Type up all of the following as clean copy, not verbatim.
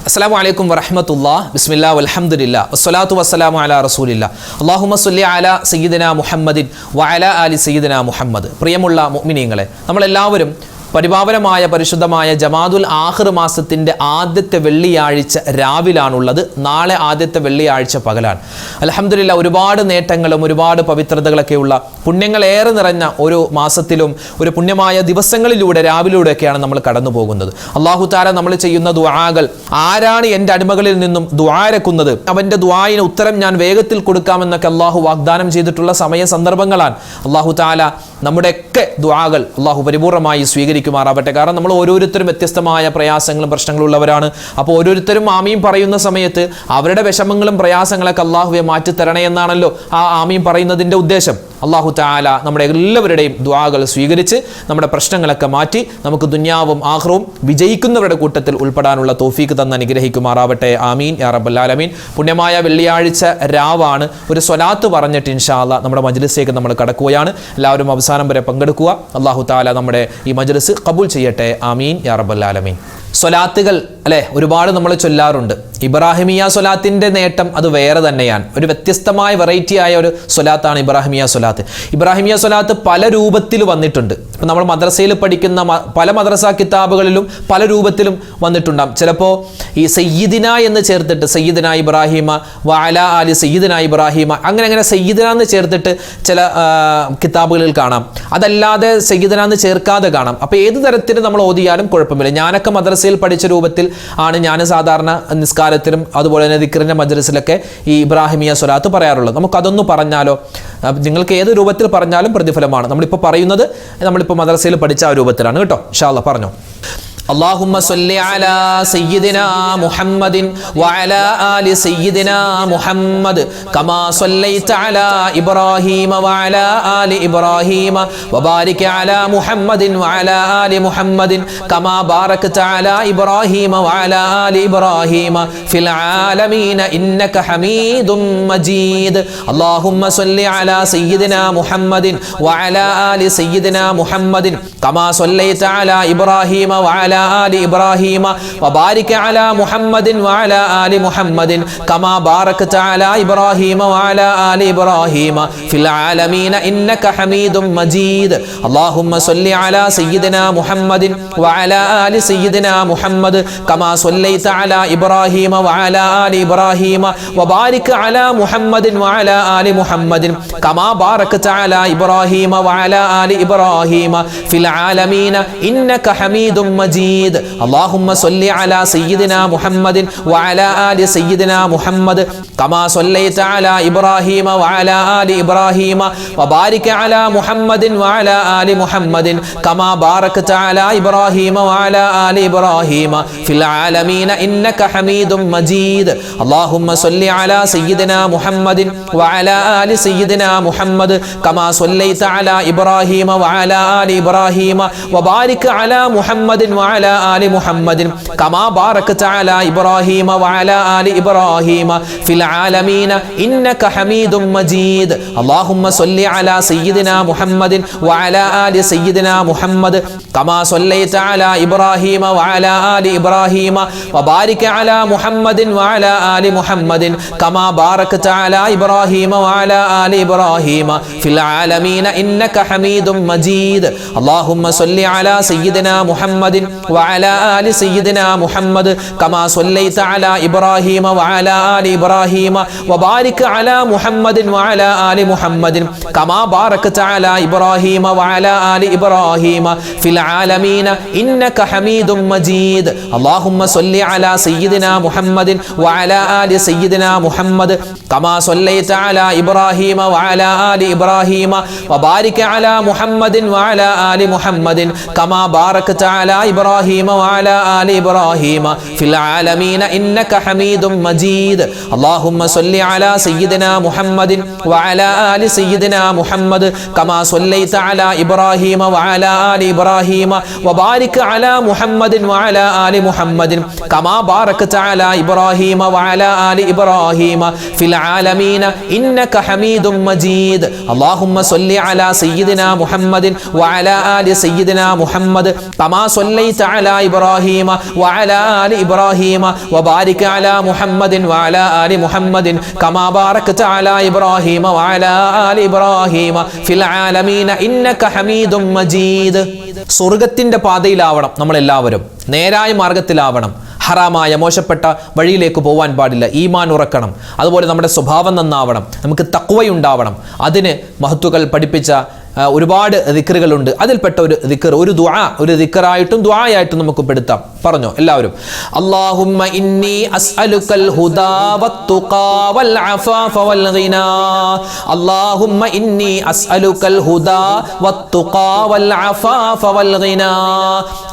അസ്സലാമു അലൈക്കും വറഹ്മത്തുള്ളാഹി ബിസ്മില്ലാ വൽഹംദുലില്ലാ വസ്സലാത്തു വസ്സലാമു അലാ റസൂലില്ലാ അല്ലാഹുമ്മ സ്വല്ലി അലാ സയ്യിദിനാ മുഹമ്മദിൻ വഅലാ ആലി സയ്യിദിനാ മുഹമ്മദ്. പ്രിയമുള്ള മുഅ്മിനീങ്ങളെ, നമ്മളെല്ലാവരും പരിപാവനമായ പരിശുദ്ധമായ ജമാദുൽ ആഖിർ മാസത്തിൻ്റെ ആദ്യത്തെ വെള്ളിയാഴ്ച രാവിലാണുള്ളത്. നാളെ ആദ്യത്തെ വെള്ളിയാഴ്ച പകലാണ്. അൽഹംദുലില്ലാ, ഒരുപാട് നേട്ടങ്ങളും ഒരുപാട് പവിത്രതകളൊക്കെയുള്ള പുണ്യങ്ങളേറെ നിറഞ്ഞ ഒരു മാസത്തിലും ഒരു പുണ്യമായ ദിവസങ്ങളിലൂടെ രാവിലൂടെയൊക്കെയാണ് നമ്മൾ കടന്നു പോകുന്നത്. അല്ലാഹു തആല നമ്മൾ ചെയ്യുന്ന ദുആകൾ, ആരാണ് എൻ്റെ അടിമകളിൽ നിന്നും ദുആ ഇറക്കുന്നത്, അവൻ്റെ ദുആയിന് ഉത്തരം ഞാൻ വേഗത്തിൽ കൊടുക്കാമെന്നൊക്കെ അല്ലാഹു വാഗ്ദാനം ചെയ്തിട്ടുള്ള സമയ സന്ദർഭങ്ങളാണ്. അല്ലാഹു തആല നമ്മുടെയൊക്കെ ദുആകൾ അല്ലാഹു പരിപൂർണമായി സ്വീകരിക്കുമാറാവട്ടെ. കാരണം നമ്മൾ ഓരോരുത്തരും വ്യത്യസ്തമായ പ്രയാസങ്ങളും പ്രശ്നങ്ങളും ഉള്ളവരാണ്. അപ്പോൾ ഓരോരുത്തരും ആമീൻ പറയുന്ന സമയത്ത് അവരുടെ വിഷമങ്ങളും പ്രയാസങ്ങളൊക്കെ അല്ലാഹുവെ മാറ്റിത്തരണേ എന്നാണല്ലോ ആ ആമീൻ പറയുന്നതിൻ്റെ ഉദ്ദേശം. അല്ലാഹു തആല നമ്മുടെ എല്ലാവരുടെയും ദുആകൾ സ്വീകരിച്ച് നമ്മുടെ പ്രശ്നങ്ങളൊക്കെ മാറ്റി നമുക്ക് ദുനിയാവും ആഖിറവും വിജയിക്കുന്നവരുടെ കൂട്ടത്തിൽ ഉൾപ്പെടാനുള്ള തൗഫീഖ് തന്ന് അനുഗ്രഹിക്കുമാറാവട്ടെ. ആമീൻ യാ റബ്ബൽ ആലമീൻ. പുണ്യമായ വെള്ളിയാഴ്ച രാവാണ്. ഒരു സ്വലാത്ത് പറഞ്ഞിട്ട് ഇൻഷാ അല്ലാഹ് നമ്മുടെ മജ്ലിസിലേക്ക് നമ്മൾ കടക്കുകയാണ്. എല്ലാവരും അവസാനം വരെ പങ്കെടുക്കുക. അല്ലാഹു തആല നമ്മുടെ ഈ മജ്ലിസ് ഖബൂൽ ചെയ്യട്ടെ. ആമീൻ യാ റബ്ബൽ ആലമീൻ. സ്വലാത്തുകൾ അല്ലേ, ഒരുപാട് നമ്മൾ ചൊല്ലാറുണ്ട്. ഇബ്രാഹിമിയ സ്വലാത്തിൻ്റെ നേട്ടം അത് വേറെ തന്നെയാണ്. ഒരു വ്യത്യസ്തമായ വെറൈറ്റി ആയ ഒരു സ്വലാത്താണ് ഇബ്രാഹിമിയ സ്വലാത്ത്. ഇബ്രാഹിമിയ സ്വലാത്ത് പല രൂപത്തിൽ വന്നിട്ടുണ്ട്. ഇപ്പം നമ്മൾ മദ്രസയിൽ പഠിക്കുന്ന പല മദ്രസ കിതാബുകളിലും പല രൂപത്തിലും വന്നിട്ടുണ്ടാകും. ചിലപ്പോൾ ഈ സയ്യിദിന എന്ന് ചേർത്തിട്ട് സയ്യിദിന ഇബ്രാഹിമ വഅലാ ആലി സയ്യിദിന ഇബ്രാഹിമ അങ്ങനെ സയ്യിദിന എന്ന് ചേർത്തിട്ട് ചില കിതാബുകളിൽ കാണാം. അതല്ലാതെ സയ്യിദിന എന്ന് ചേർക്കാതെ കാണാം. അപ്പോൾ ഏത് തരത്തിൽ നമ്മൾ ഓതിയാലും കുഴപ്പമില്ല. ഞാനൊക്കെ മദ്രസയിൽ പഠിച്ച രൂപത്തിൽ ആണ് ഞാൻ സാധാരണ നിസ്കാരത്തിലും അതുപോലെ തന്നെ ദിക്റിൻ്റെ മജ്ലിസിലൊക്കെ ഈ ഇബ്രാഹിമിയ സ്വലാത്ത് പറയാറുള്ളത്. നമുക്കതൊന്ന് പറഞ്ഞാലോ? നിങ്ങൾക്ക് ഏത് രൂപത്തിൽ പറഞ്ഞാലും പ്രതിഫലമാണ്. നമ്മളിപ്പോൾ പറയുന്നത് നമ്മളിപ്പോൾ മദ്രസയിൽ പഠിച്ച ആ രൂപത്തിലാണ് കേട്ടോ. ഇൻഷാ അല്ലാഹ് പറഞ്ഞോ. اللهم صل على سيدنا محمد وعلى آل سيدنا محمد كما صليت على إبراهيم وعلى آل إبراهيم وبارك على محمد وعلى آل محمد كما باركت على إبراهيم وعلى آل إبراهيم في العالمين إنك حميد مجيد. اللهم صل على سيدنا محمد وعلى آل سيدنا محمد كما صليت على إبراهيم وعلى آل إبراهيم وبارك على محمد وعلى آل محمد كما باركت على إبراهيم وعلى آل إبراهيم في العالمين إنك حميد مجيد. اللهم صل على سيدنا محمد وعلى آل سيدنا محمد كما صليت على إبراهيم وعلى آل إبراهيم وبارك على محمد وعلى آل محمد كما باركت على إبراهيم وعلى آل إبراهيم في العالمين إنك حميد مجيد. اللهم صل على سيدنا محمد وعلى آل سيدنا محمد كما صليت على إبراهيم وعلى آل إبراهيم وبارك على محمد وعلى آل محمد كما باركت على إبراهيم وعلى آل إبراهيم في العالمين إنك حميد مجيد. اللهم صل على سيدنا محمد وعلى آل سيدنا محمد كما صليت على إبراهيم وعلى آل إبراهيم وبارك على محمد وعلى آل محمد كما باركت على إبراهيم وعلى آل إبراهيم في العالمين إنك حميد مجيد. اللهم صل على سيدنا محمد وعلى آل سيدنا محمد كما صليت على إبراهيم وعلى آل إبراهيم وبارك على محمد وعلى آل محمد كما باركت على إبراهيم وعلى آل إبراهيم في العالمين إنك حميد مجيد. اللهم صل على سيدنا محمد وعلى آل سيدنا محمد كما صليت على إبراهيم وعلى آل إبراهيم وبارك على محمد وعلى آل محمد كما باركت على إبراهيم وعلى آل إبراهيم في العالمين إنك حميد مجيد. اللهم صل على سيدنا محمد وعلى آل سيدنا محمد كما صليت على إبراهيم وعلى آل إبراهيم وبارك على محمد وعلى آل محمد كما باركت على إبراهيم وعلى آل إبراهيم في العالمين إنك حميد مجيد. اللهم صل على سيدنا محمد وعلى آل سيدنا محمد كما صليت على إبراهيم وعلى آل إبراهيم وبارك على محمد وعلى آل محمد كما باركت على إبراهيم وعلى آل إبراهيم في العالمين إنك حميد مجيد. اللهم صل على سيدنا محمد وعلى آل سيدنا محمد كما صليت അലാ ഇബ്രാഹീമ വഅലാ ആലി ഇബ്രാഹീമ വബാരിക് അലാ മുഹമ്മദിൻ വഅലാ ആലി മുഹമ്മദിൻ കമാ ബാറക്ത അലാ ഇബ്രാഹീമ വഅലാ ആലി ഇബ്രാഹീമ ഫിൽ ആലമീന ഇന്നക ഹമീദും മജീദ്. സ്വർഗത്തിന്റെ പാതയിലാവണം നമ്മളെല്ലാവരും, നേരായ മാർഗത്തിലാവണം. ഹറാമായ മോശപ്പെട്ട വഴിയിലേക്ക് പോകാൻ പാടില്ല. ഈമാൻ ഉറക്കണം. അതുപോലെ നമ്മുടെ സ്വഭാവം നന്നാവണം. നമുക്ക് തഖ്വയുണ്ടാവണം. അതിന് മഹത്തുക്കൾ പഠിപ്പിച്ച ഒരുപാട് ദിക്റുകളുണ്ട്. അതിൽപ്പെട്ട ഒരു ദിക്ർ, ഒരു ദുആ, ഒരു ദിക്റായിട്ടും ദുആയായിട്ടും നമുക്ക് പെടുത്താം. പറഞ്ഞോ എല്ലാവരും. അല്ലാഹുമ്മ ഇന്നി അസ്അലുക്കൽ ഹുദാ വത്തുഖാ വൽ അഫാഫ വൽ ഗിനാ. അല്ലാഹുമ്മ ഇന്നി അസ്അലുക്കൽ ഹുദാ വത്തുഖാ വൽ അഫാഫ വൽ ഗിനാ.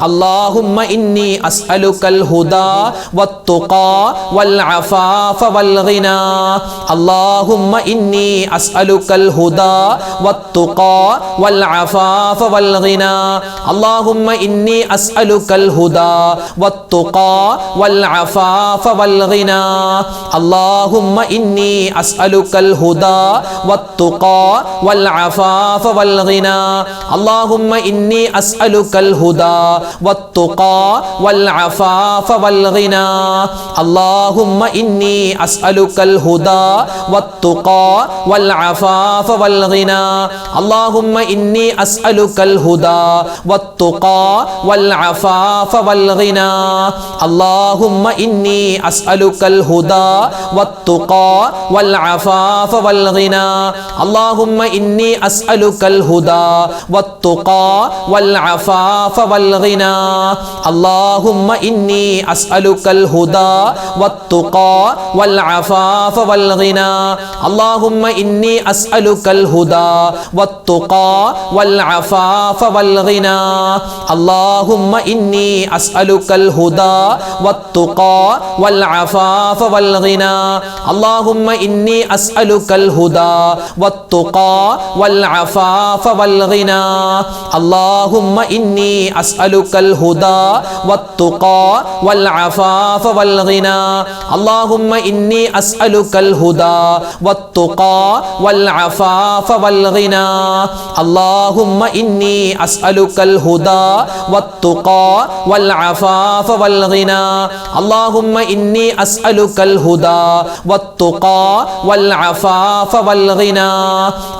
അല്ലാഹുമ്മ ഇന്നി അസ്അലുക്കൽ ഹുദാ വത്തുഖാ വൽ അഫാഫ വൽ ഗിനാ. അല്ലാഹുമ്മ ഇന്നി അസ്അലുക്കൽ ഹുദാ വത്തുഖാ والعفاف والغنى. اللهم إني أسألك الهدى والتقى والعفاف والغنى. اللهم إني أسألك الهدى والتقى والعفاف والغنى. اللهم إني أسألك الهدى والتقى والعفاف والغنى. اللهم إني أسألك الهدى والتقى والعفاف والغنى. اللهم إني أسألك الهدى والتقى والعفاف والغنى. اللهم إني أسألك الهدى والتقى والعفاف والغنى. اللهم إني أسألك الهدى والتقى والعفاف والغنى. اللهم إني أسألك الهدى والتقى والعفاف والغنى. اللهم إني أسألك الهدى والتقى والعفاف والغنى. اللهم إني أسألك الهدى والتقى والعفاف والغنى. اللهم إني أسألك الهدى والتقى والعفاف والغنى. اللهم إني أسألك الهدى والتقى والعفاف والغنى. اللهم إني أسألك الهدى والتقى والعفاف والغنى. اللهم إني أسألك الهدى والتقى والعفاف والغنى. اللهم إني أسألك الهدى والتقى والعفاف والغنى.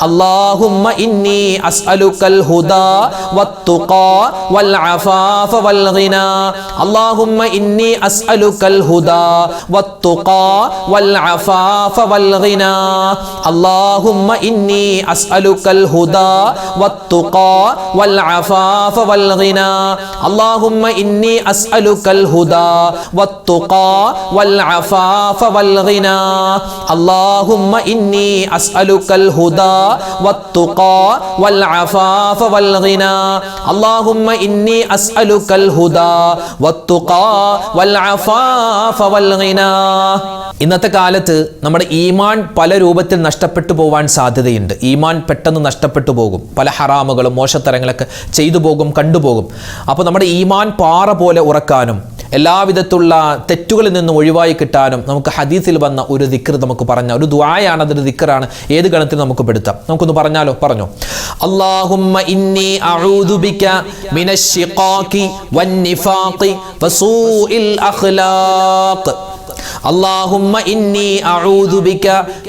اللهم إني أسألك الهدى والتقى والعفاف والغنى. اللهم إني أسألك الهدى والتقى والعفاف والغنى. اللهم إني أسألك الهدى والتقى والعفاف والغنى. اللهم إني أسألك الهدى والتقى والعفاف والغنى. اللهم إني أسألك الهدى والتقى والعفاف والغنى. اللهم إني أسألك الهدى والتقى والعفاف والغنى. ഇന്നത്തെ കാലത്ത് നമ്മുടെ ഈമാൻ പല രൂപത്തിൽ നഷ്ടപ്പെട്ടു പോവാൻ സാധ്യതയുണ്ട്. ഈമാൻ പെട്ടെന്ന് നഷ്ടപ്പെട്ടു പോകും. പല ഹറാമുകളും മോശത്തരങ്ങളൊക്കെ ചെയ്തു പോകും, കണ്ടുപോകും. അപ്പോൾ നമ്മുടെ ഈമാൻ പാറ പോലെ ഉറക്കാനും എല്ലാവിധത്തുള്ള തെറ്റുകളിൽ നിന്ന് ഒഴിവായി കിട്ടാനും നമുക്ക് ഹദീസിൽ വന്ന ഒരു ദിക്ർ നമുക്ക് പറഞ്ഞ ഒരു ദുആയാണ്, അതൊരു ദിക്റാണ്. ഏത് ഗണത്തിൽ നമുക്ക് പെടുത്താം? നമുക്കൊന്ന് പറഞ്ഞാലോ? പറഞ്ഞോ. അല്ലാഹുമ്മ ഇന്നി അഊദു ബിക മിനശ് ശിഖാഖി വന്നിഫാഖി വസൂഇൽ അഖ്ലാഖ്. اللهم إني أعوذ بك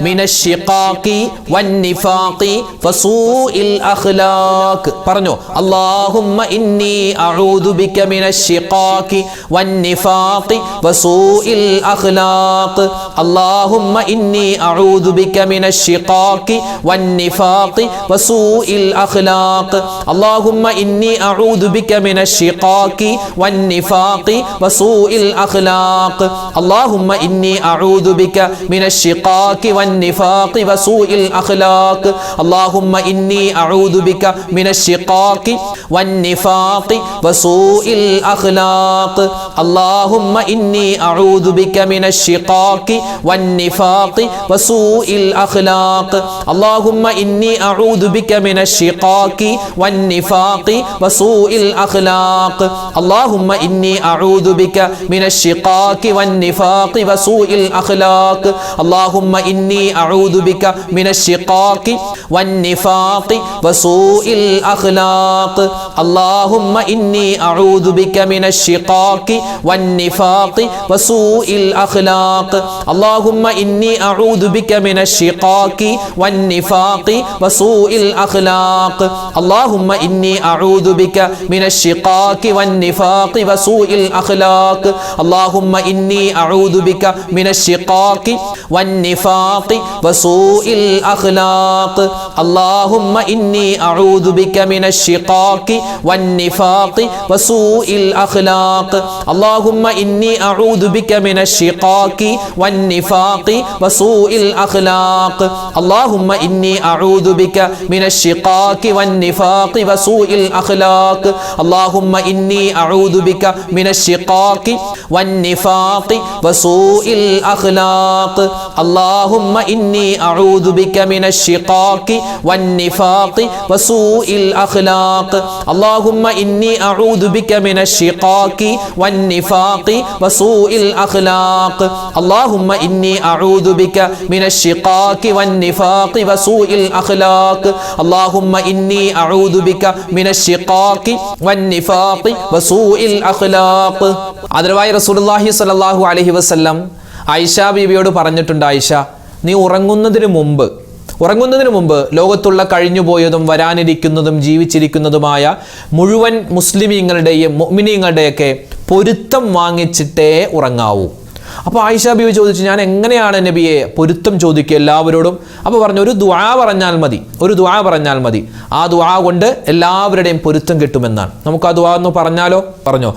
من الشقاق والنفاق وسوء الأخلاق. പറഞ്ഞോ. اللهم إني أعوذ بك من الشقاق والنفاق وسوء الأخلاق. اللهم إني أعوذ بك من الشقاق والنفاق وسوء الأخلاق. اللهم إني أعوذ بك من الشقاق والنفاق وسوء الأخلاق. اللهم إني أعوذ بك من الشقاق والنفاق وسوء الأخلاق. اللهم إني أعوذ بك من الشقاق والنفاق وسوء الأخلاق. اللهم إني أعوذ بك من الشقاق والنفاق وسوء الأخلاق اللهم إني أعوذ بك من الشقاق والنفاق وسوء الأخلاق اللهم إني أعوذ بك من الشقاق والنفاق وسوء الأخلاق اللهم إني أعوذ بك من الشقاق والنفاق وسوء الأخلاق اللهم إني أعوذ بك من الشقاق والنفاق وسوء الأخلاق اللهم إني أعوذ بك من الشقاق والنفاق وسوء الأخلاق اللهم إني أعوذ بك من الشقاق والنفاق وسوء الأخلاق اللهم إني أعوذ بك من الشقاق والنفاق وسوء الأخلاق اللهم إني أعوذ بك من الشقاق والنفاق وسوء الأخلاق اللهم إني أعوذ بك من الشقاق والنفاق وسوء الأخلاق اللهم إني أعوذ بك من الشقاق والنفاق وسوء الأخلاق اللهم إني أعوذ بك من الشقاق والنفاق وسوء الأخلاق اللهم إني أعوذ بك من الشقاق والنفاق وسوء الأخلاق اللهم إني أعوذ بك من الشقاق والنفاق وسوء الأخلاق اللهم إني أعوذ بك من الشقاق والنفاق وسوء الأخلاق اللهم إني أعوذ بك من الشقاق والنفاق وسوء الأخلاق അതർവായി റസൂലുള്ളാഹി സ്വല്ലല്ലാഹു അലൈഹി വസല്ലം ആയിഷ ബീവിയോട് പറഞ്ഞിട്ടുണ്ട്, ആയിഷ, നീ ഉറങ്ങുന്നതിന് മുമ്പ് ലോകത്തുള്ള കഴിഞ്ഞുപോയതും വരാനിരിക്കുന്നതും ജീവിച്ചിരിക്കുന്നതുമായ മുഴുവൻ മുസ്ലിമീങ്ങളുടെയും മുഅ്മിനീങ്ങളുടെയൊക്കെ പൊരുത്തം വാങ്ങിച്ചിട്ടേ ഉറങ്ങാവൂ. അപ്പോൾ ആയിഷ ബീവി ചോദിച്ചു, ഞാൻ എങ്ങനെയാണ് നബിയെ പൊരുത്തം ചോദിക്കുക എല്ലാവരോടും? അപ്പോൾ പറഞ്ഞു, ഒരു ദുആ പറഞ്ഞാൽ മതി, ആ ദുആ കൊണ്ട് എല്ലാവരുടെയും പൊരുത്തം കിട്ടുമെന്നാണ്. നമുക്ക് ആ ദുആ ഒന്ന് പറഞ്ഞാലോ? പറഞ്ഞോ.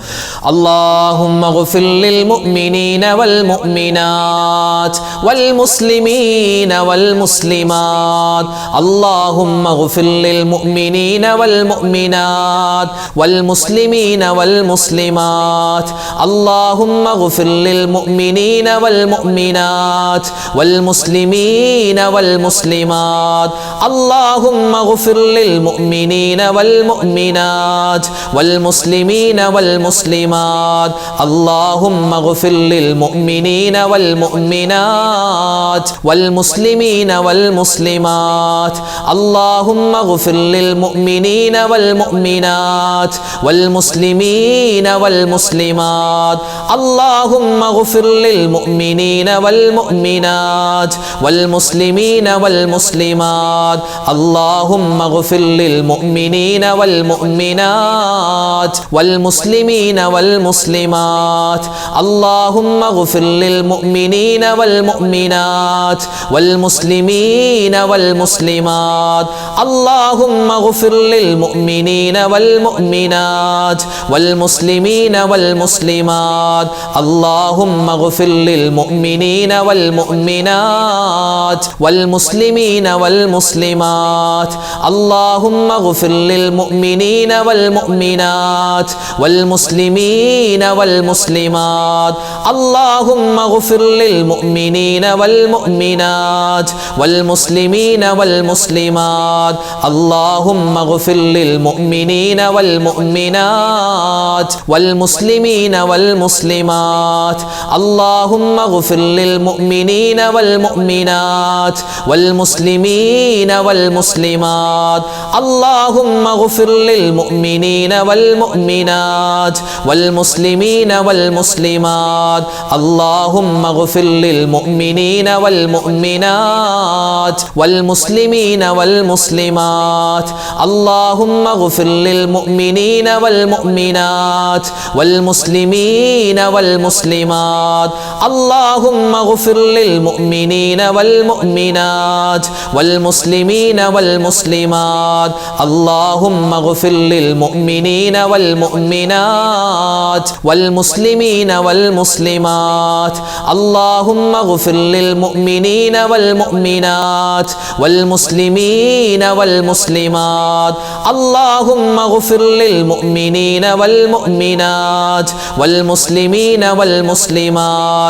അല്ലാഹുമ്മ ഗ്ഫിർ ലിൽ മുഅ്മിനീന വൽ മുഅ്മിനാത്ത് വൽ മുസ്ലിമീന വൽ മുസ്ലിമാത്ത് അല്ലാഹുമ്മ ഗ്ഫിർ ലിൽ മുഅ്മിനീന വൽ മുഅ്മിനാത്ത് വൽ മുസ്ലിമീന വൽ മുസ്ലിമാത്ത് അല്ലാഹുമ്മ ഗ്ഫിർ ലിൽ മുഅ്മിനീന വൽ മുഅ്മിനാത്ത് വൽ മുസ്ലിമീന വൽ മുസ്ലിമാത്ത് അല്ലാഹുമ്മ ഗ്ഫിർ ലിൽ മുഅ്മിനീന വൽ മുഅ്മിനാത്ത് വൽ മുസ്ലിമീന വൽ മുസ്ലിമാത്ത് അല്ലാഹുമ്മ ഗ്ഫിർ ലിൽ മുഅ്മിനീന വൽ മുഅ്മിനാത്ത് വൽ മുസ്ലിമീന വൽ മുസ്ലിമാത്ത് അല്ലാഹുമ്മ ഗ്ഫിർ ലിൽ മുഅ്മിനീന വൽ മുഅ്മിനാത്ത് വൽ മുസ്ലിമീന വൽ മുസ്ലിമാത്ത് അല്ലാഹുമ്മ ഗ്ഫിർ ലിൽ മുഅ്മിനീന വൽ മുഅ്മിനാത്ത് വൽ മുസ്ലിമീന വൽ മുസ്ലിമാത്ത് അല്ലാഹുമ്മ ഗ്ഫിർ ലിൽ മുഅ്മിനീന വൽ മുഅ്മിനാത്ത് വൽ മുസ്ലിമീന വൽ മുസ്ലിമാത്ത് അല്ലാഹുമ്മ ഗ്ഫിർ ലിൽ മുഅ്മിനീന വൽ മുഅ്മിനാത്ത് വൽ മുസ്ലിമീന വൽ മുസ്ലിമാത്ത് അല്ലാഹുമ്മ ഗ്ഫിർ ലിൽ മുഅ്മിനീന വൽ മുഅ്മിനാത്ത് വൽ മുസ്ലിമീന വൽ മുസ്ലിമാത്ത് അല്ലാഹുമ്മ ഗ്ഫിർ ലിൽ മുഅ്മിനീന വൽ മുഅ്മിനാത്ത് വൽ മുസ്ലിമീന വൽ മുസ്ലിമാത്ത് അല്ലാഹുമ്മ ഗ്ഫിർ ലിൽ മുഅ്മിനീന വൽ മുഅ്മിനാത്ത് വൽ മുസ്ലിമീന വൽ മുസ്ലിമാത്ത് അല്ലാഹുമ്മ ഗ്ഫിർ ലിൽ മുഅ്മിനീന വൽ മുഅ്മിനാത്ത് വൽ മുസ്ലിമീന വൽ മുസ്ലിമാത്ത് അല്ലാഹുമ്മ ഗ്ഫിർ ലിൽ മുഅ്മിനീന വൽ മുഅ്മിനാത്ത് വൽ മുസ്ലിമീന വൽ മുസ്ലിമാത്ത് അല്ലാഹുമ്മ ഗ്ഫിർ ലിൽ മുഅ്മിനീന വൽ മുഅ്മിനാത്ത് വൽ മുസ്ലിമീന വൽ മുസ്ലിമാത്ത് അല്ലാഹുമ്മ ഗ്ഫിർ ലിൽ മുഅ്മിനീന വൽ മുഅ്മിനാത്ത് വൽ മുസ്ലിമീന വൽ മുസ്ലിമാത്ത് അല്ലാഹുമ്മ ഗ്ഫിർ ലിൽ മുഅ്മിനീന വൽ മുഅ്മിനാത്ത് വൽ മുസ്ലിമീന വൽ മുസ്ലിമാത്ത് അല്ലാഹുമ്മ ഗ്ഫിർ ലിൽ മുഅ്മിനീന വൽ മുഅ്മിനാത്ത് വൽ മുസ്ലിമീന വൽ മുസ്ലിമാത്ത് അല്ലാഹുമ്മ ഗ്ഫിർ ലിൽ മുഅ്മിനീന വൽ മുഅ്മിനാത്ത് വൽ മുസ്ലിമീന വൽ മുസ്ലിമാത്ത് അല്ലാഹുമ്മ ഗ്ഫിർ ലിൽ മുഅ്മിനീന വൽ മുഅ്മിനാത്ത് വൽ മുസ്ലിമീന വൽ മുസ്ലിമാത്ത് അല്ലാഹുമ്മ ഗ്ഫിർ ലിൽ മുഅ്മിനീന വൽ മുഅ്മിനാത്ത് വൽ മുസ്ലിമീന വൽ മുസ്ലിമാത്ത് അല്ലാഹുമ്മ ഗ്ഫിർ ലിൽ മുഅ്മിനീന വൽ മുഅ്മിനാത്ത് വൽ മുസ്ലിമീന വൽ മുസ്ലിമാത്ത്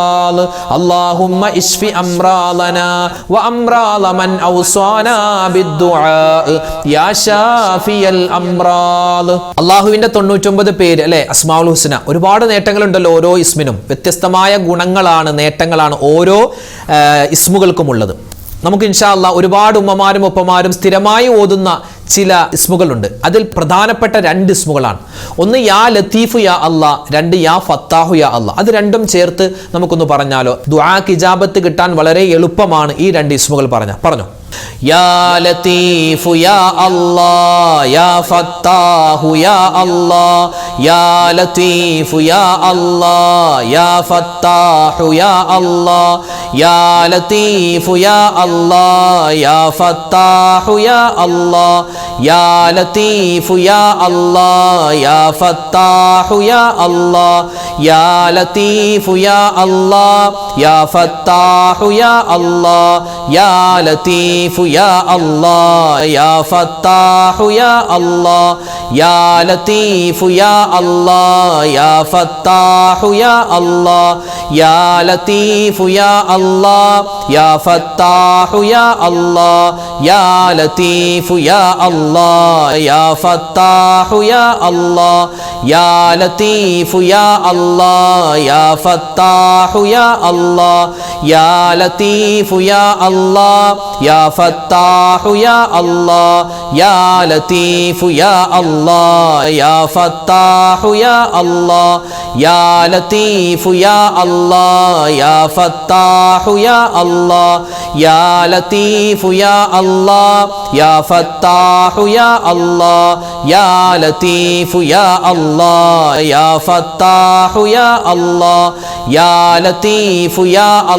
അംറാദ് അല്ലാഹുമ്മ ഇശ്ഫി അംറാദനാ വ അംറാദ മൻ ഔസാനാ ബിദ്ദുആ യാ ശാഫിയൽ അംറാദ്. അല്ലാഹുവിന്റെ 99 പേര് അല്ലേ, അസ്മാഉൽ ഹുസ്ന. ഒരുപാട് നേട്ടങ്ങളുണ്ടല്ലോ ഓരോ ഇസ്മിനും. വ്യത്യസ്തമായ ഗുണങ്ങളാണ്, നേട്ടങ്ങളാണ് ഓരോ ഇസ്മുകൾക്കും ഉള്ളത്. നമുക്ക് ഇൻഷാ അല്ലാഹ് ഒരുപാട് ഉമ്മമാരും ഒപ്പമാരും സ്ഥിരമായി ഓതുന്ന ചില ഇസ്മുകളുണ്ട്. അതിൽ പ്രധാനപ്പെട്ട 2 ഇസ്മുകളാണ്. ഒന്ന് യാ ലത്തീഫു യാ അല്ലാ, 2 യാ ഫത്താഹു യാ അല്ലാ. അത് രണ്ടും ചേർത്ത് നമുക്കൊന്ന് പറഞ്ഞാലോ. ദുആക്ക് ഇജാബത്ത് കിട്ടാൻ വളരെ എളുപ്പമാണ് ഈ 2 ഇസ്മുകൾ പറഞ്ഞോ. യാ ലത്തീഫു യാ അല്ലാ, യാ ഫത്താഹു യാ അല്ലാ, യാ ലത്തീഫു യാ അല്ലാ, യാ ഫത്താഹു യാ അല്ലാ, യാ ലത്തീഫു യാ അല്ലാ, യാ ഫത്താഹു യാ അല്ലാ, യാ ലത്തീഫു യാ അല്ലാ, യാ ഫത്താഹു യാ അല്ലാ, യാ ലത്തീഫു യാ അല്ലാ, യാ ഫത്താഹു യാ അല്ലാ, യാ ലത്തീഫു യാ അല്ലാ, യാ ഫത്താഹു യാ അല്ലാ, യാ ലത്തീഫു യാ അല്ലാ, യാ ഫത്താഹു യാ അല്ലാ, യാ ലത്തീഫു യാ അല്ലാ, യാ ഫത്താഹു യാ അല്ലാ, യാ ലത്തീഫു യാ അല്ലാ, യാ ഫത്താഹു യാ അല്ലാ, യാ ലത്തീഫു യാ അല്ലാ, യാ ഫത്താഹു യാ അല്ലാ, യാ ലത്തീഫു യാ അല്ലാ, യാ ഫത്താഹു യാ അല്ലാ, യാ ലത്തീഫു യാ അല്ലാ, യാ ഫത്താഹു യാ അല്ലാ, യാ ലത്തീഫു യാ അല്ലാ, യാ ഫത്താഹു യാ അല്ലാ, യാ ലത്തീഫു യാ അല്ലാ, യാ ഫത്താഹു യാ അല്ലാ, യാ ലത്തീഫു യാ അല്ലാ, യാ ഫത്താഹു യാ അല്ലാ, യാ ലത്തീഫു യാ അല്ലാ,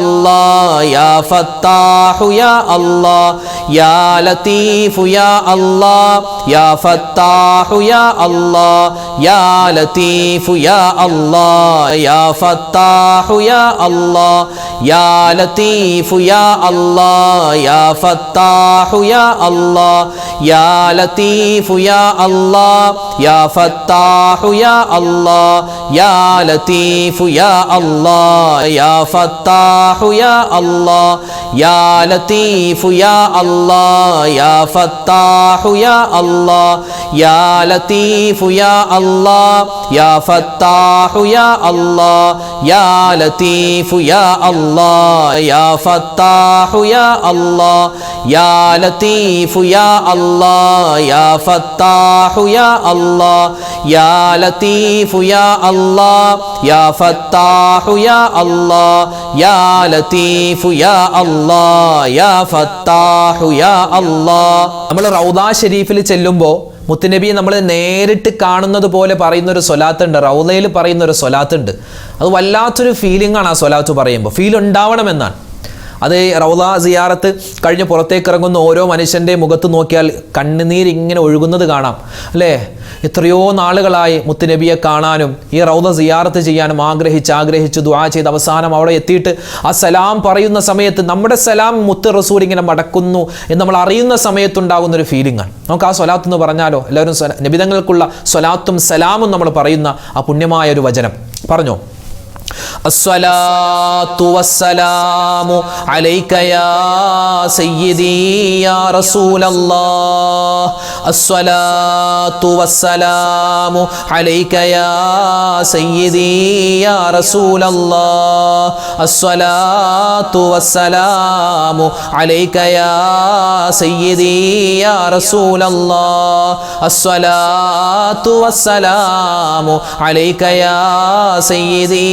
യാ ഫത്താഹു യാ അല്ലാ, യാ ലത്തീഫു യാ അല്ലാ, യാ ഫത്താഹു യാ അല്ലാ, യാ ലത്തീഫു യാ അല്ലാ, യാ ഫത്താഹു യാ അല്ലാ, യാ ലത്തീഫു യാ അല്ലാ, യാ ഫത്താഹു യാ അല്ലാ, യാ ലത്തീഫു യാ അല്ലാ, യാ ഫത്താഹു യാ അല്ലാ, യാ ലത്തീഫു യാ അല്ലാ, യാ ഫത്താഹു യാ അല്ലാ, യാ ലത്തീഫു യാ അല്ലാ, യാ ഫത്താഹു യാ അല്ലാ, യാ ലത്തീഫു യാ അല്ലാ, യാ ഫത്താഹു യാ അല്ലാ, യാ ലത്തീഫു യാ അല്ലാ, യാ ഫത്താഹു യാ അല്ലാ, യാ ലത്തീഫു യാ അല്ലാ, യാ ഫത്താഹു യാ അല്ലാ, യാ ലത്തീഫു യാ അല്ലാ, യാ ഫത്താഹു യാ അല്ലാ, യാ ലത്തീഫു യാ അല്ലാ, യാ ഫത്താഹു യാ അല്ലാ. നമ്മൾ റൗദാ ഷരീഫിൽ ചെല്ലുമ്പോൾ മുത്തുനബി നമ്മൾ നേരിട്ട് കാണുന്നത് പോലെ പറയുന്ന ഒരു സ്വലാത്തുണ്ട്, റൗദയിൽ പറയുന്ന ഒരു സ്വലാത്തുണ്ട്. അത് വല്ലാത്തൊരു ഫീലിംഗ് ആണ് ആ സ്വലാത്ത് പറയുമ്പോൾ. ഫീൽ ഉണ്ടാവണമെന്നാണ്. അത് റൗദ സിയാറത്ത് കഴിഞ്ഞ് പുറത്തേക്ക് ഇറങ്ങുന്ന ഓരോ മനുഷ്യൻ്റെ മുഖത്ത് നോക്കിയാൽ കണ്ണുനീരിങ്ങനെ ഒഴുകുന്നത് കാണാം അല്ലേ. എത്രയോ നാളുകളായി മുത്തുനബിയെ കാണാനും ഈ റൗദ സിയാറത്ത് ചെയ്യാനും ആഗ്രഹിച്ച് ദുആ ചെയ്ത് അവസാനം അവിടെ എത്തിയിട്ട് ആ സലാം പറയുന്ന സമയത്ത് നമ്മുടെ സലാം മുത്ത് റസൂൽ ഇങ്ങനെ മടക്കുന്നു എന്ന് നമ്മൾ അറിയുന്ന സമയത്തുണ്ടാകുന്ന ഒരു ഫീലിംഗാണ്. നമുക്ക് ആ സ്വലാത്ത് എന്ന് പറഞ്ഞാലോ, എല്ലാവരും നബിതങ്ങൾക്കുള്ള സ്വലാത്തും സലാമും നമ്മൾ പറയുന്ന ആ പുണ്യമായ ഒരു വചനം പറഞ്ഞോ. അസ്സലാത്തു വസ്സലാമു അലൈക യാ സയ്യിദി യാ റസൂലല്ലാഹ്. അസ്സലാത്തു വസ്സലാമു അലൈക യാ സയ്യിദി യാ റസൂലല്ലാഹ്. അസ്സലാത്തു വസ്സലാമു അലൈക യാ സയ്യിദി യാ റസൂലല്ലാഹ്. അസ്സലാത്തു വസ്സലാമു അലൈക യാ സയ്യിദി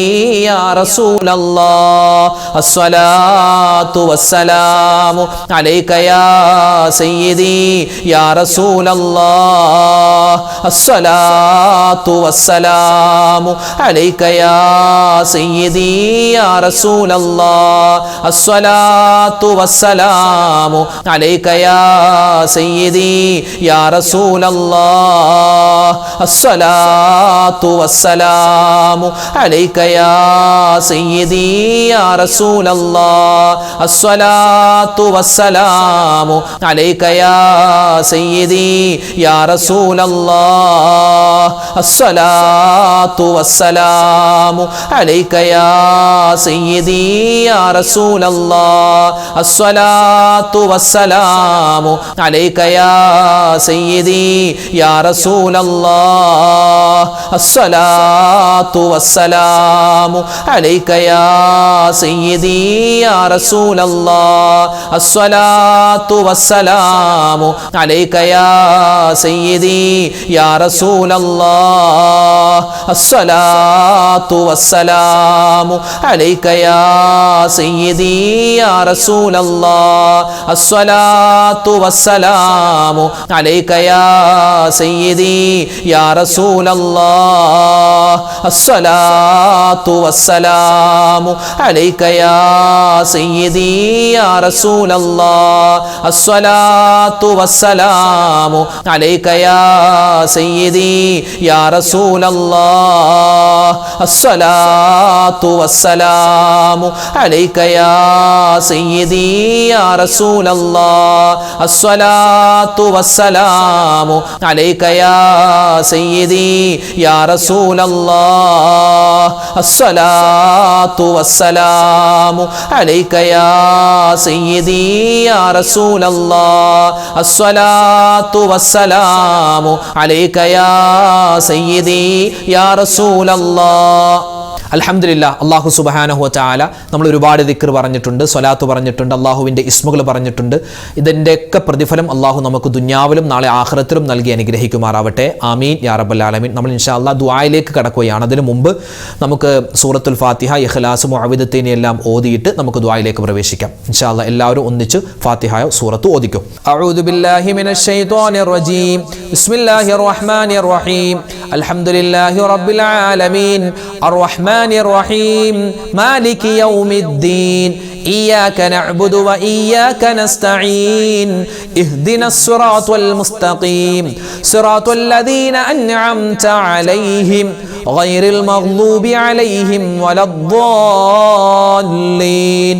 യാ റസൂലല്ലാഹ്. അസ്സലാത്തു വസ്സലാമു അലൈക യാ സയ്യിദി യാ റസൂലല്ലാഹ്. അസ്സലാത്തു വസ്സലാമു അലൈക യാ സയ്യിദി യാ റസൂലല്ലാഹ്. അസ്സലാത്തു വസ്സലാമു അലൈക യാ സയ്യിദി യാ റസൂലല്ലാഹ്. അസ്സലാത്തു വസ്സലാമു അലൈക യാ സയ്യിദി യാ റസൂലല്ലാഹ് അസ്സലാത്തു വസ്സലാമു അലൈക യാ സയ്യിദി യാ റസൂലല്ലാഹ് അസ്സലാത്തു വസ്സലാമു അലൈക യാ സയ്യിദി യാ റസൂലല്ലാഹ് അസ്സലാത്തു വസ്സലാമു അലൈക യാ സയ്യിദി യാ റസൂലല്ലാഹ് അസ്സലാത്തു വസ്സലാമു അലൈക യാ സയ്യിദി യാ റസൂലല്ലാഹ് അസ്സലാത്തു വസ്സലാമു അലൈക യാ സയ്യിദി യാ റസൂലല്ലാഹ് അസ്സലാത്തു വസ്സലാമു അലൈക യാ സയ്യിദി യാ റസൂലല്ലാഹ് അസ്സലാത്തു വസ്സലാമു അലൈക യാ സയ്യിദി യാ റസൂലല്ലാഹ് അസ്സലാത്തു വസ്സലാമു അലൈക യാ സയ്യിദി യാ റസൂലല്ലാഹ് അസ്സലാത്തു വസ്സലാമു അലൈക യാ സയ്യിദി യാ റസൂലല്ലാഹ് അസ്സലാത്തു വസ്സലാമു അലൈക യാ സയ്യിദി യാ റസൂലല്ലാഹ് അസ്സലാത്തു വസ്സലാമു അലൈക യാ സയ്യിദി യാ റസൂലല്ലാഹ് അസ്സലാത്തു വസ്സലാമു അലൈക യാ സയ്യിദി യാ റസൂലല്ലാഹ് അസ്സലാത്തു വസ്സലാമു അലൈക യാ സയ്യിദി യാ റസൂലല്ലാഹ്. അൽഹംദുലില്ലാ, അല്ലാഹു സുബ്ഹാനഹു വ തആല നമ്മൾ ഒരുപാട് ദിക്ർ പറഞ്ഞിട്ടുണ്ട്, സ്വലാത്ത് പറഞ്ഞിട്ടുണ്ട്, അല്ലാഹുവിൻ്റെ ഇസ്മുകൾ പറഞ്ഞിട്ടുണ്ട്. ഇതിൻ്റെയൊക്കെ പ്രതിഫലം അല്ലാഹു നമുക്ക് ദുനിയാവിലും നാളെ ആഖിറത്തിലും നൽകി അനുഗ്രഹിക്കുമാറാവട്ടെ. ആമീൻ യാ റബ്ബൽ ആലമീൻ. നമ്മൾ ഇൻഷാ അല്ലാഹ് ദുആയിലേക്ക് കടക്കുകയാണ്. അതിനു മുമ്പ് നമുക്ക് സൂറത്തുൽ ഫാത്തിഹ, ഇഖ്ലാസ്, മുഅവ്വിദത്തൈനി എല്ലാം ഓതിയിട്ട് നമുക്ക് ദുആയിലേക്ക് പ്രവേശിക്കാം. ഇൻഷാ അല്ലാഹ് എല്ലാവരും ഒന്നിച്ച് ഫാത്തിഹ സൂറത്ത് ഓദിക്കും. അഊദു ബില്ലാഹി മിനശ് ശൈത്വാനിർ റജീം. ബിസ്മില്ലാഹിർ റഹ്മാനിർ റഹീം. അൽഹംദുലില്ലാഹി റബ്ബിൽ ആലമീൻ അർറഹ്മാനിർ റഹീം മാലികി യൗമിദ്ദീൻ إياك نعبد وإياك نستعين اهدنا الصراط المستقيم صراط الذين أنعمت عليهم غير المغضوب عليهم ولا الضالين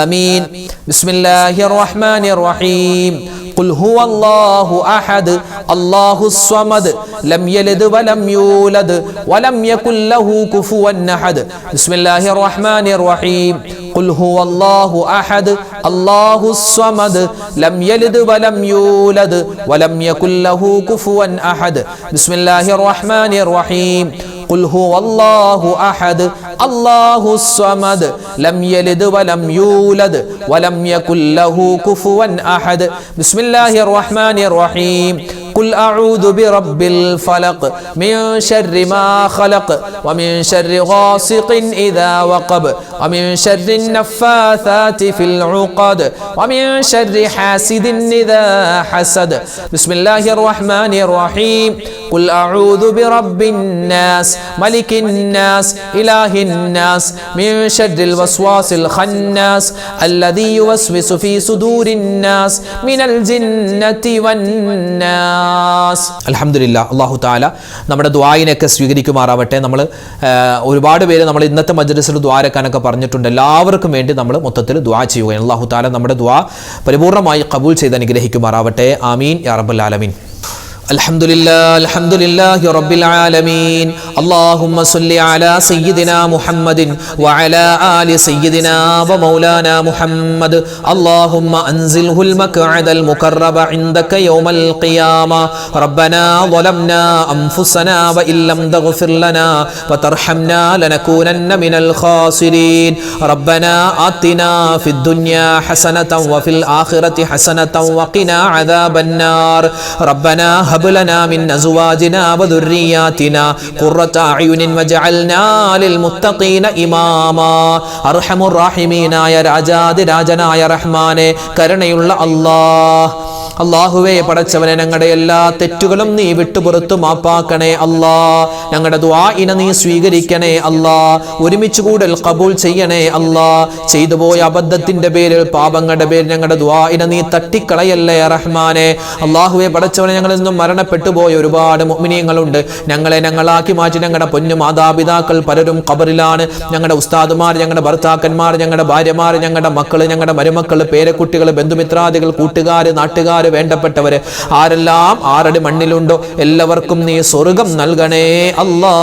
آمين. بسم الله الرحمن الرحيم. قل هو الله أحد الله الصمد لم يلد ولم يولد ولم يكن له كفوا أحد. بسم الله الرحمن الرحيم. قل هو الله أحد الله الصمد لم يلد ولم يولد ولم يكن له كفوا أحد. بسم الله الرحمن الرحيم. قل هو الله أحد الله الصمد لم يلد ولم يولد ولم يكن له كفوا أحد. بسم الله الرحمن الرحيم. قل أعوذ برب الفلق من شر ما خلق ومن شر غاسق إذا وقب ومن شر النفاثات في العقد ومن شر حاسد إذا حسد. بسم الله الرحمن الرحيم. قل أعوذ برب الناس ملك الناس إله الناس من شر الوسواس الخناس الذي يوسوس في صدور الناس من الجنة والناس. അൽഹംദുലില്ലാ, അല്ലാഹു തആല നമ്മുടെ ദുആയിനെയൊക്കെ സ്വീകരിക്കുമാറാവട്ടെ. നമ്മൾ ഒരുപാട് പേര് നമ്മൾ ഇന്നത്തെ മജ്ലിസിൽ ദുആരക്കാനൊക്കെ പറഞ്ഞിട്ടുണ്ട്. എല്ലാവർക്കും വേണ്ടി നമ്മൾ മൊത്തത്തിൽ ദുആ ചെയ്യുകയാണ്. അല്ലാഹു തആല നമ്മുടെ ദുആ പരിപൂർണ്ണമായി ഖബൂൽ ചെയ്ത് അനുഗ്രഹിക്കുമാറാവട്ടെ. ആമീൻ യാ റബ്ബൽ ആലമീൻ. الحمد لله رب العالمين. اللهم صل على سيدنا محمد وعلى آل سيدنا ومولانا محمد. اللهم أنزله المقعد المقرب عندك يوم القيامة. ربنا ظلمنا أنفسنا وإن لم تغفر لنا وترحمنا لنكونن من الخاسرين. ربنا آتنا في الدنيا حسنة وفي الآخرة حسنة وقنا عذاب النار. ربنا هب لنا من أزواجنا وذرياتنا قرة أعين واجعلنا للمتقين إماما. അർഹമുർ റഹീമീനായ രാജാതിരാജനായ റഹ്മാനെ, കരുണയുള്ള അല്ലാഹ്, അല്ലാഹുവേ പടച്ചവനെ ഞങ്ങളുടെ എല്ലാ തെറ്റുകളും നീ വിട്ടുപുറത്തു മാപ്പാക്കണേ അല്ലാ. ഞങ്ങളുടെ ദുആഇനെ നീ സ്വീകരിക്കണേ അല്ലാ. ഒരുമിച്ച് കൂടൽ ഖബൂൽ ചെയ്യണേ അല്ലാ. ചെയ്തു പോയ അബദ്ധത്തിന്റെ പേരിൽ പാപങ്ങളുടെ പേരിൽ ഞങ്ങളുടെ ദുആഇനെ നീ തട്ടിക്കളയല്ലേ റഹ്മാനെ. അല്ലാഹുവേ പടച്ചവനെ ഞങ്ങളിൽ നിന്നും മരണപ്പെട്ടു പോയ ഒരുപാട് മുഅ്മിനീങ്ങളുണ്ട്. ഞങ്ങളാക്കി മാറ്റി ഞങ്ങളുടെ പൊന്നു മാതാപിതാക്കൾ പലരും ഖബറിലാണ്. ഞങ്ങളുടെ ഉസ്താദുമാർ, ഞങ്ങളുടെ ഭർത്താക്കന്മാർ, ഞങ്ങളുടെ ഭാര്യമാർ, ഞങ്ങളുടെ മക്കള്, ഞങ്ങളുടെ മരുമക്കൾ, പേരക്കുട്ടികൾ, ബന്ധുമിത്രാദികൾ, കൂട്ടുകാര്, നാട്ടുകാര്, വേണ്ടപ്പെട്ടവര് ആരെല്ലാം ആറടി മണ്ണിലുണ്ടോ എല്ലാവർക്കും നീ സ്വർഗം നൽകണേ അല്ലാ.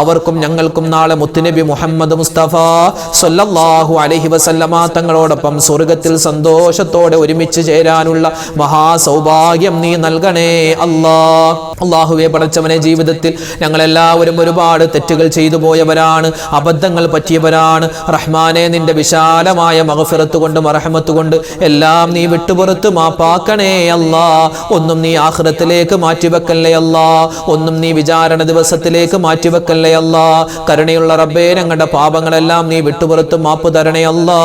അവർക്കും ഞങ്ങൾക്കും നാളെ മുത്തുനബി മുഹമ്മദ് മുസ്തഫ സ്വല്ലല്ലാഹു അലൈഹി വസല്ലമ തങ്ങളോടൊപ്പം സ്വർഗത്തിൽ സന്തോഷത്തോടെ ഒരുമിച്ച് ചേരാനുള്ള മഹാസൗഭാഗ്യം നീ നൽകണേ അല്ലാ. അല്ലാഹുവേ പടച്ചവനെ, ജീവിതത്തിൽ ഞങ്ങളെല്ലാവരും ഒരുപാട് തെറ്റുകൾ ചെയ്തു പോയവരാണ്, അബദ്ധങ്ങൾ പറ്റിയവരാണ്. റഹ്മാനെ, നിന്റെ വിശാലമായ മഗ്ഫിറത്ത് കൊണ്ട് മർഹമത്ത് കൊണ്ട് എല്ലാം നീ വിട്ടുപുറത്ത് മാപ്പാക്കണേ അല്ലാ. ഒന്നും നീ ആഖിറത്തിലേക്ക് മാറ്റിവെക്കല്ലേ അല്ലാ. ഒന്നും നീ വിചാരണ ദിവസത്തിലേക്ക് മാറ്റിവെക്കല്ലേ അല്ലാ. കരുണയുള്ള റബ്ബേ, ഞങ്ങളുടെ പാപങ്ങളെല്ലാം നീ വിട്ടുപുറത്ത് മാപ്പ് തരണേ അല്ലാ.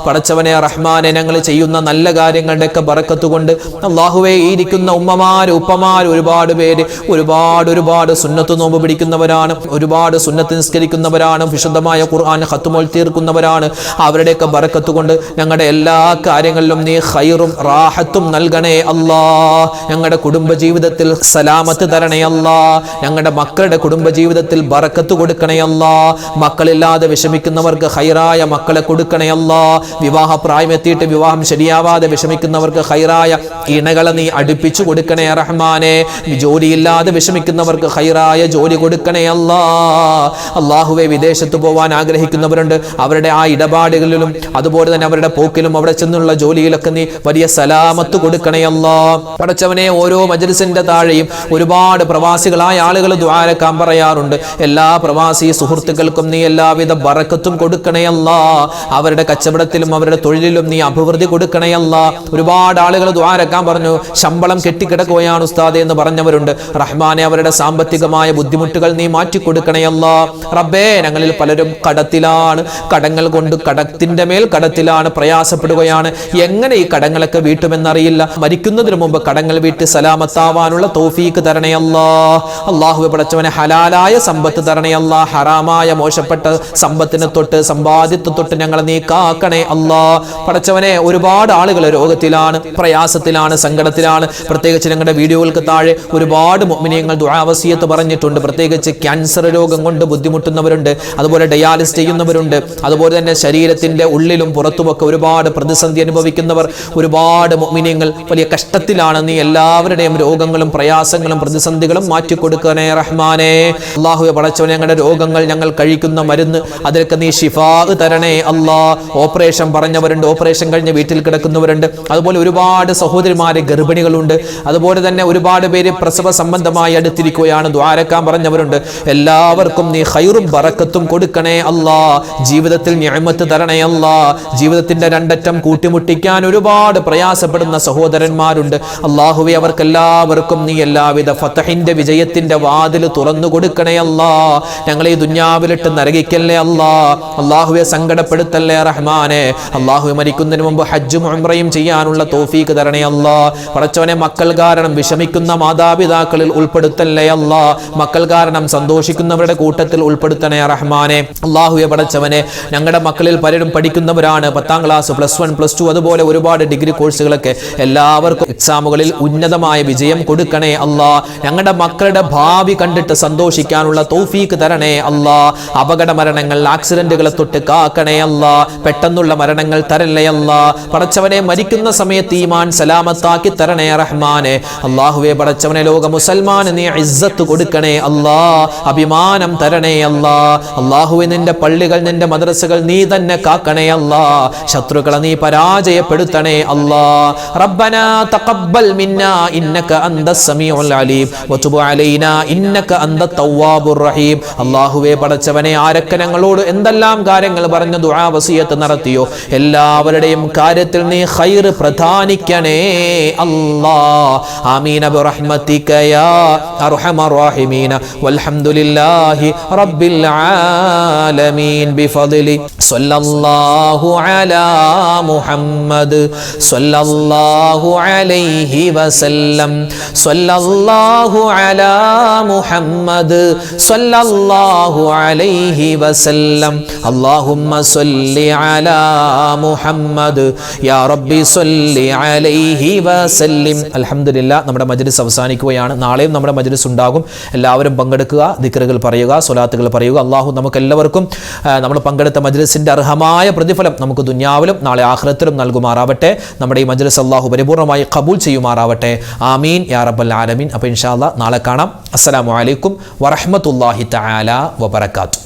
പടച്ചവനെ റഹ്മാനെ, ഞങ്ങൾ ചെയ്യുന്ന നല്ല കാര്യങ്ങളുടെയൊക്കെ ബറക്കത്ത് കൊണ്ട് അല്ലാഹുവേ, ഇരിക്കുന്ന ഉമ്മമാര് ഉപ്പമാര് ഒരുപാട് പേര് ഒരുപാട് സുന്നത്ത് നോമ്പ് പിടിക്കുന്നവരാണ്, ഒരുപാട് സുന്നത്ത് നിസ്കരിക്കുന്നവരാണ്, വിശുദ്ധമായ ഖുർആൻ ഖത്മോൽ തീർക്കുന്നവരാണ്. അവരുടെയൊക്കെ ബറക്കത്ത് കൊണ്ട് ഞങ്ങളുടെ എല്ലാ കാര്യങ്ങളിലും നീ ഖൈറും റാഹത്തും നൽകണേ അല്ലാ. ഞങ്ങളുടെ കുടുംബ ജീവിതത്തിൽ സലാമത്ത് തരണേ അല്ലാ. ഞങ്ങളുടെ മക്കളുടെ കുടുംബ ജീവിതത്തിൽ ബറക്കത്ത് കൊടുക്കണേ അല്ലാ. മക്കളില്ലാതെ വിഷമിക്കുന്നവർക്ക് ഖൈറായ മക്കളെ കൊടുക്കണേ അല്ലാ. വിവാഹ പ്രായമെത്തിയിട്ട് വിവാഹം ശരിയാവാതെ വിഷമിക്കുന്നവർക്ക് ഖൈറായ ഇണകളെ നീ അടുപ്പിച്ചു കൊടുക്കണേ റഹ്മാനെ. ജോലിയില്ലാതെ വിഷമിക്കുന്നവർക്ക് ഖൈറായ ജോലി കൊടുക്കണേ അല്ലാ. അല്ലാഹുവേ, വിദേശത്ത് പോവാൻ ആഗ്രഹിക്കുന്നവരുണ്ട്. അവരുടെ ആ ഇടപാടുകളിലും അതുപോലെ തന്നെ അവരുടെ പോക്കിലും അവിടെ ചെന്നുള്ള ജോലിയിലൊക്കെ നീ വലിയ സലാമത്ത് കൊടുക്കണേ അല്ലാ. പടച്ചവനെ, ഓരോ മജ്ലിസിന്റെ താഴെയും ഒരുപാട് പ്രവാസികളായ ആളുകൾ ദുആരക്കാൻ പറയാറുണ്ട്. എല്ലാ പ്രവാസി സുഹൃത്തുക്കൾക്കും നീ എല്ലാവിധ ബറക്കത്തും കൊടുക്കണേ അല്ലാ. അവരുടെ കച്ചവടത്തിലും അവരുടെ തൊഴിലിലും നീ അഭിവൃദ്ധി കൊടുക്കണേ അല്ലാ. ഒരുപാട് ആളുകൾ ദുആരക്കാൻ പറഞ്ഞു, ശമ്പളം കെട്ടിക്കിടക്കുകയാണ് ഉസ്താദേ എന്ന് പറഞ്ഞവരുണ്ട്. റഹ്മാനെ, അവരുടെ സാമ്പത്തികമായ ബുദ്ധിമുട്ടുകൾ നീ മാറ്റിക്കൊടുക്കണേ അല്ലാ. റബ്ബേ, ഞങ്ങളിൽ പലരും കടത്തിലാണ്, കടങ്ങൾ കൊണ്ട് കടത്തിന്റെ മേൽ കടത്തിലാണ്, പ്രയാസപ്പെടുകയാണ്. എങ്ങനെ ഈ കടങ്ങളൊക്കെ വീട്ടുമെന്നറിയില്ല. മരിക്കുന്നതിന് മുമ്പ് കടങ്ങൾ വീട്ടി സലാമത്താവാനുള്ള തൗഫീക്ക് തരണേ അല്ലാ. അല്ലാഹുവേ പടച്ചവനെ, ഹലാലായ സമ്പത്ത് തരണേ അല്ലാ. ഹറാമായ മോശപ്പെട്ട സമ്പത്തിനെ തൊട്ട് സമ്പാദ്യത്തെ തൊട്ട് ഞങ്ങളെ നീ കാക്കണേ അല്ലാ. പടച്ചവനെ, ഒരുപാട് ആളുകൾ രോഗത്തിലാണ്, പ്രയാസത്തിലാണ്, സങ്കടത്തിലാണ്. പ്രത്യേകിച്ച് ഞങ്ങളുടെ വീഡിയോകൾക്ക് താഴെ ഒരുപാട് മുഅ്മിനീങ്ങൾ ദുആ വസിയത്ത് പറഞ്ഞിട്ടുണ്ട്. പ്രത്യേകിച്ച് ക്യാൻസർ രോഗം കൊണ്ട് ബുദ്ധിമുട്ടുന്നവരുണ്ട്, അതുപോലെ ഡയാലിസിസ് ചെയ്യുന്നവരുണ്ട്, അതുപോലെ തന്നെ ശരീരത്തിന്റെ ഉള്ളിലും പുറത്തുമൊക്കെ ഒരുപാട് പ്രതിസന്ധി അനുഭവിക്കുന്നവർ ഒരുപാട് മുഅ്മിനീങ്ങൾ വലിയ കഷ്ടത്തിലാണ്. നീ എല്ലാവരുടെയും രോഗങ്ങളും പ്രയാസങ്ങളും പ്രതിസന്ധികളും മാറ്റിക്കൊടുക്കണേ റഹ്മാനെ. അല്ലാഹുവേ പടച്ചവനെ, ഞങ്ങളുടെ രോഗങ്ങൾ, ഞങ്ങൾ കഴിക്കുന്ന മരുന്ന്, അതിലൊക്കെ നീ ശിഫാ തരണേ അല്ലാ. ഓപ്പറേഷൻ പറഞ്ഞവരുണ്ട്, ഓപ്പറേഷൻ കഴിഞ്ഞ് വീട്ടിൽ കിടക്കുന്നവരുണ്ട്, അതുപോലെ ഒരുപാട് സഹോദരിമാരെ ഗർഭിണികളുണ്ട്, അതുപോലെ തന്നെ ഒരുപാട് പേര് പ്രസവ സംബന്ധമായി അടുത്തിരിക്കുകയാണ്, ദ്വാരക്കാൻ പറഞ്ഞവരുണ്ട്. എല്ലാവർക്കും നീ ഖൈറും ബറക്കത്തും കൊടുക്കണേ അല്ലാ. ജീവിതത്തിൽ നിഅമത്ത് തരണേ അല്ലാ. ജീവിതത്തിന്റെ രണ്ടറ്റം കൂട്ടിമുട്ടിക്കാൻ ഒരുപാട് പ്രയാസപ്പെടുന്ന സഹോദരന്മാരുണ്ട്. അല്ലാഹുവേ, അവർക്കെല്ലാവർക്കും നീ എല്ലാവിധ ഫതഹിന്റെ വിജയത്തിന്റെ വാതിൽ തുറന്നു കൊടുക്കണേ അല്ലാ. ഞങ്ങളെ ഈ ദുനിയാവിലിട്ട് നരകിക്കല്ലേ അല്ലാ. അല്ലാഹുവേ, സങ്കടപ്പെടുത്തല്ലേ റഹ്മാനെ. അല്ലാഹുവേ, മരിക്കുന്നതിന് മുമ്പ് ഹജ്ജും ഉംറയും ചെയ്യാനുള്ള തൗഫീക്ക് തരണേ അല്ലാ. പടച്ചവനെ, മക്കൾ കാരണം വിഷമിക്കുന്ന മാതാപിതാക്കളിൽ ഉൾപ്പെടുത്തല്ലേ അല്ലാ. മക്കൾ കാരണം സന്തോഷിക്കുന്നവരുടെ കൂട്ടത്തിൽ ഉൾപ്പെടുത്തണേ റഹ്മാനെ. അല്ലാഹുവേ പടച്ചവനെ, ഞങ്ങളുടെ മക്കളിൽ പലരും പഠിക്കുന്നവരാണ്, 10ാം ക്ലാസ്, +1, +2, അതുപോലെ ഒരുപാട് ഡിഗ്രി കോഴ്സുകളൊക്കെ. എല്ലാവർക്കും എക്സാമുകളിൽ ഉന്നതമായ വിജയം കൊടുക്കണേ അല്ലാ. ഞങ്ങളുടെ മക്കളുടെ ഭാവി കണ്ടിട്ട് സന്തോഷിക്കാനുള്ള തൗഫീക്ക് തരണേ അല്ലാ. അപകട മരണങ്ങൾ, ആക്സിഡന്റുകളെ തൊട്ട് കാക്കണേ അല്ലാ. പെട്ടെന്നുള്ള മരണങ്ങൾ തരല്ലേ അല്ലാ. പടച്ചവനെ, മരിക്കുന്ന സമയത്ത് ഈമാൻ സലാമത്താക്കി തരണേ റഹ്മാനെ. അല്ലാഹുവേ പടച്ചവനെ, ലോക മുസൽമാന് നീ ഇസ്സത്ത് കൊടുക്കണേ അല്ലാ. അഭിമാനം തരണേ അല്ലാ. അല്ലാഹുവേ, നിന്റെ പള്ളികൾ, നിന്റെ മദ്രസകൾ നീ തന്നെ കാക്കണേ അല്ലാ. ശത്രുക്കളെ നീ പരാജയപ്പെടുത്തണേ അല്ലാ. റബ്ബനാ തഖബ്ബൽ മിന്നാ ഇന്നക അന്തസ് സമീഉൽ അലീം വതുബ് അലൈനാ ഇന്നക അന്തത് തവ്വാബുർ റഹീം. അല്ലാഹുവേ പടച്ചവനെ, ആരൊക്കെ ഞങ്ങളോട് എന്തെല്ലാം കാര്യങ്ങൾ പറഞ്ഞു ദുആ വസിയത്ത് നടത്തിയോ എല്ലാവരുടെയും കാര്യത്തിൽ നീ ഖൈർ പ്രദാനിക്കണേ അല്ലാ. ആമീൻ ബിറഹ്മതിക യാ അർഹമർ റഹീമീൻ. വൽഹംദുലില്ലാഹി റബ്ബിൽ ആലമീൻ ബിഫദ്ലി സ്വല്ലല്ലാഹു അലാ മുഹമ്മദ് സ്വല്ലല്ലാഹു സ്വല്ലല്ലാഹു അലൈഹി വസല്ലം. സ്വല്ലല്ലാഹു അലാ മുഹമ്മദ് സ്വല്ലല്ലാഹു അലൈഹി വസല്ലം. അല്ലാഹുമ്മ സ്വല്ലി അലാ മുഹമ്മദ് യാ റബ്ബി സ്വല്ലി അലൈഹി വസല്ലിം. അൽഹംദുലില്ലാ, നമ്മുടെ മജ്ലിസ് അവസാനിക്കുകയാണ്. നാളെയും നമ്മുടെ മജ്ലിസ് ഉണ്ടാകും. എല്ലാവരും പങ്കെടുക്കുക, ദിക്റുകൾ പറയുക, സ്വലാത്തുകൾ പറയുക. അല്ലാഹു നമുക്ക് എല്ലാവർക്കും നമ്മൾ പങ്കെടുത്ത മജ്ലിസിന്റെ അർഹമായ പ്രതിഫലം നമുക്ക് ദുനിയാവിലും നാളെ ആഖിറത്തിലും നൽകുമാറാവട്ടെ. നമ്മുടെ ഈ മജ്ലിസ് അല്ലാഹു പരിപൂർണമായി ഖബൂൽ ചെയ്യുമാറാവട്ടെ. ആമീൻ യാ റബ്ബൽ ആലമീൻ. അപ്പോൾ ഇൻഷാ അല്ലാഹ് നാളെ കാണാം. അസ്സലാമു അലൈക്കും വറഹ്മത്തുള്ളാഹി തആല വബറകാതുഹു.